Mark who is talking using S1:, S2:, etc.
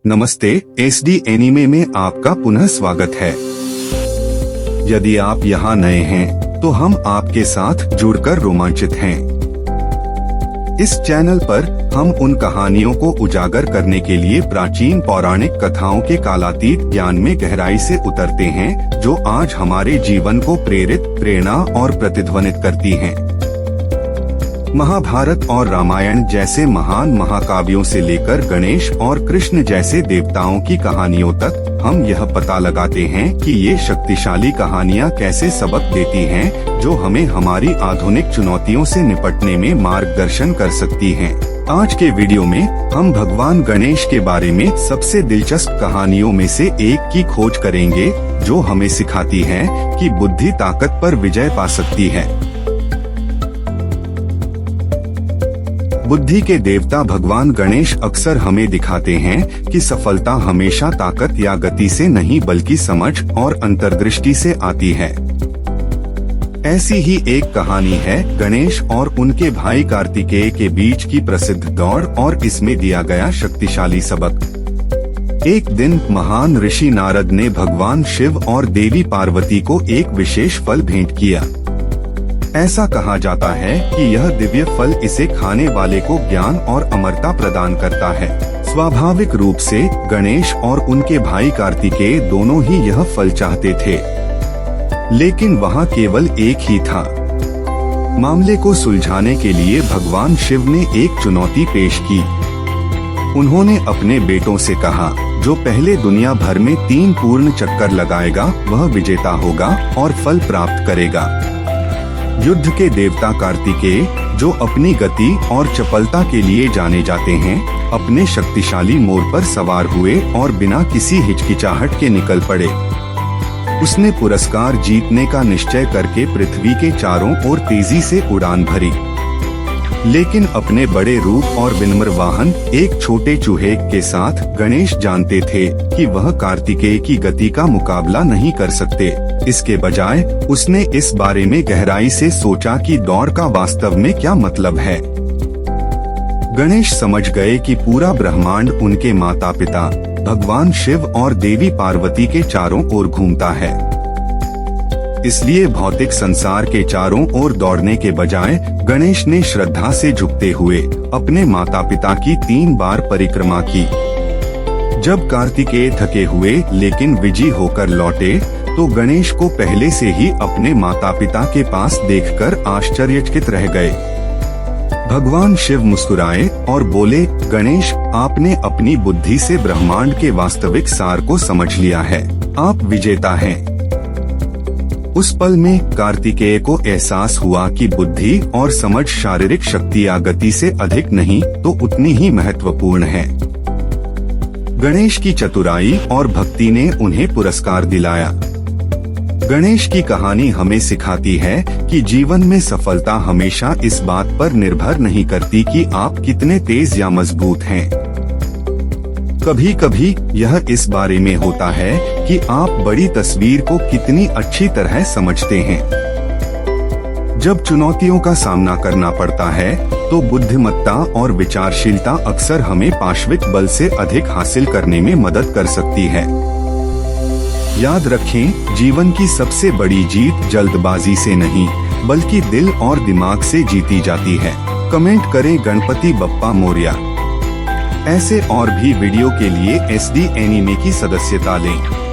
S1: नमस्ते, SD anime में आपका पुनः स्वागत है। यदि आप यहाँ नए हैं, तो हम आपके साथ जुड़कर रोमांचित हैं। इस चैनल पर हम उन कहानियों को उजागर करने के लिए प्राचीन पौराणिक कथाओं के कालातीत ज्ञान में गहराई से उतरते हैं, जो आज हमारे जीवन को प्रेरित, प्रेरणा और प्रतिध्वनित करती हैं। महाभारत और रामायण जैसे महान महाकाव्यों से लेकर गणेश और कृष्ण जैसे देवताओं की कहानियों तक हम यह पता लगाते हैं कि ये शक्तिशाली कहानियाँ कैसे सबक देती हैं, जो हमें हमारी आधुनिक चुनौतियों से निपटने में मार्गदर्शन कर सकती हैं। आज के वीडियो में हम भगवान गणेश के बारे में सबसे दिलचस्प कहानियों में से एक की खोज करेंगे, जो हमें सिखाती है कि बुद्धि ताकत पर विजय पा सकती है। बुद्धि के देवता भगवान गणेश अक्सर हमें दिखाते हैं कि सफलता हमेशा ताकत या गति से नहीं बल्कि समझ और अंतर्दृष्टि से आती है। ऐसी ही एक कहानी है गणेश और उनके भाई कार्तिकेय के बीच की प्रसिद्ध दौड़ और इसमें दिया गया शक्तिशाली सबक। एक दिन महान ऋषि नारद ने भगवान शिव और देवी पार्वती को एक विशेष फल भेंट किया। ऐसा कहा जाता है कि यह दिव्य फल इसे खाने वाले को ज्ञान और अमरता प्रदान करता है। स्वाभाविक रूप से गणेश और उनके भाई कार्तिकेय दोनों ही यह फल चाहते थे, लेकिन वहाँ केवल एक ही था। मामले को सुलझाने के लिए भगवान शिव ने एक चुनौती पेश की। उन्होंने अपने बेटों से कहा, जो पहले दुनिया भर में 3 पूर्ण चक्कर लगाएगा वह विजेता होगा और फल प्राप्त करेगा। युद्ध के देवता कार्तिकेय, जो अपनी गति और चपलता के लिए जाने जाते हैं, अपने शक्तिशाली मोर पर सवार हुए और बिना किसी हिचकिचाहट के निकल पड़े। उसने पुरस्कार जीतने का निश्चय करके पृथ्वी के चारों ओर तेजी से उड़ान भरी, लेकिन अपने बड़े रूप और विनम्र वाहन एक छोटे चूहे के साथ गणेश जानते थे कि वह कार्तिकेय की गति का मुकाबला नहीं कर सकते। इसके बजाय उसने इस बारे में गहराई से सोचा कि दौड़ का वास्तव में क्या मतलब है। गणेश समझ गए कि पूरा ब्रह्मांड उनके माता पिता भगवान शिव और देवी पार्वती के चारों ओर घूमता है। इसलिए भौतिक संसार के चारों ओर दौड़ने के बजाय गणेश ने श्रद्धा से झुकते हुए अपने माता पिता की 3 बार परिक्रमा की। जब कार्तिकेय थके हुए लेकिन विजयी होकर लौटे, तो गणेश को पहले से ही अपने माता पिता के पास देखकर आश्चर्यचकित रह गए। भगवान शिव मुस्कुराए और बोले, गणेश, आपने अपनी बुद्धि से ब्रह्मांड के वास्तविक सार को समझ लिया है। आप विजेता हैं। उस पल में कार्तिकेय को एहसास हुआ कि बुद्धि और समझ शारीरिक शक्ति या गति से अधिक नहीं तो उतनी ही महत्वपूर्ण है। गणेश की चतुराई और भक्ति ने उन्हें पुरस्कार दिलाया। गणेश की कहानी हमें सिखाती है कि जीवन में सफलता हमेशा इस बात पर निर्भर नहीं करती कि आप कितने तेज या मजबूत हैं। कभी कभी यह इस बारे में होता है कि आप बड़ी तस्वीर को कितनी अच्छी तरह समझते हैं। जब चुनौतियों का सामना करना पड़ता है, तो बुद्धिमत्ता और विचारशीलता अक्सर हमें पाशविक बल से अधिक हासिल करने में मदद कर सकती है। याद रखें, जीवन की सबसे बड़ी जीत जल्दबाजी से नहीं, बल्कि दिल और दिमाग से जीती जाती है। कमेंट करें गणपति बप्पा मोरया। ऐसे और भी वीडियो के लिए SD एनीमे की सदस्यता लें।